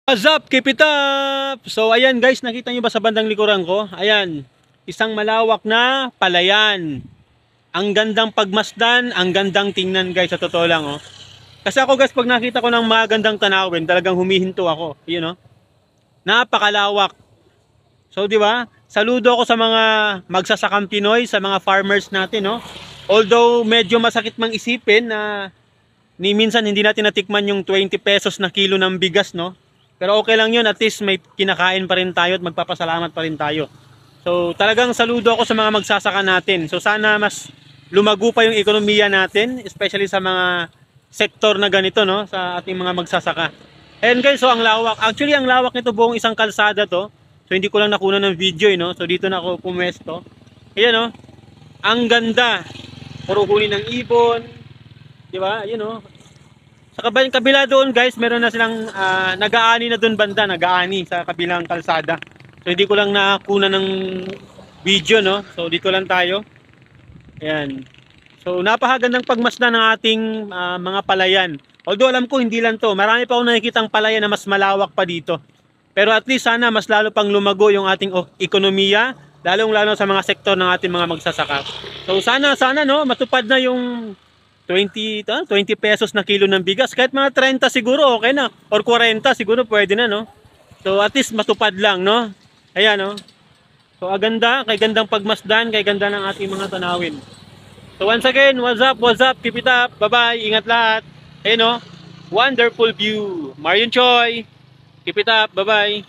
What's up? Keep it up! So ayan guys, nakita nyo ba sa bandang likuran ko? Ayan, isang malawak na palayan. Ang gandang pagmasdan, ang gandang tingnan guys, sa totoo lang oh. Kasi ako guys, pag nakita ko ng magandang tanawin, talagang humihinto ako. You know? Napakalawak. So di ba? Saludo ako sa mga magsasakang Pinoy, sa mga farmers natin, no? Although medyo masakit mang isipin na minsan hindi natin natikman yung 20 pesos na kilo ng bigas, no? Pero okay lang yun, at least may kinakain pa rin tayo at magpapasalamat pa rin tayo. So talagang saludo ako sa mga magsasaka natin. So sana mas lumago pa yung ekonomiya natin, especially sa mga sektor na ganito, no, sa ating mga magsasaka. And guys, so ang lawak. Actually, ang lawak nito buong isang kalsada to. So hindi ko lang nakuna ng video, no. So dito na ako pumwesto. Ayan, no. Ang ganda. Puro huli ng ibon. Di ba? Ayan, no. Sa kabila doon guys, meron na silang nag-aani na doon banda, nag-aani sa kabilang kalsada. So hindi ko lang nakuna ng video, no. So dito lang tayo. Ayan. So napakagandang pagmasdan ng ating mga palayan. Although alam ko hindi lang to, marami pa akong nakikitang palayan na mas malawak pa dito. Pero at least sana mas lalo pang lumago yung ating ekonomiya, lalong-lalo sa mga sektor ng ating mga magsasaka. So sana no, matupad na yung 20 pesos na kilo ng bigas. Kahit mga 30 siguro okay na, or 40 siguro pwede na, no. So at least matupad lang, no. Ayan, no. So aganda, kay gandang pagmasdan, kay ganda ng ating mga tanawin. So once again, what's up, keep it up, bye bye, ingat lahat. Ayan, no. Wonderful view. Marion Choi, keep it up, bye bye.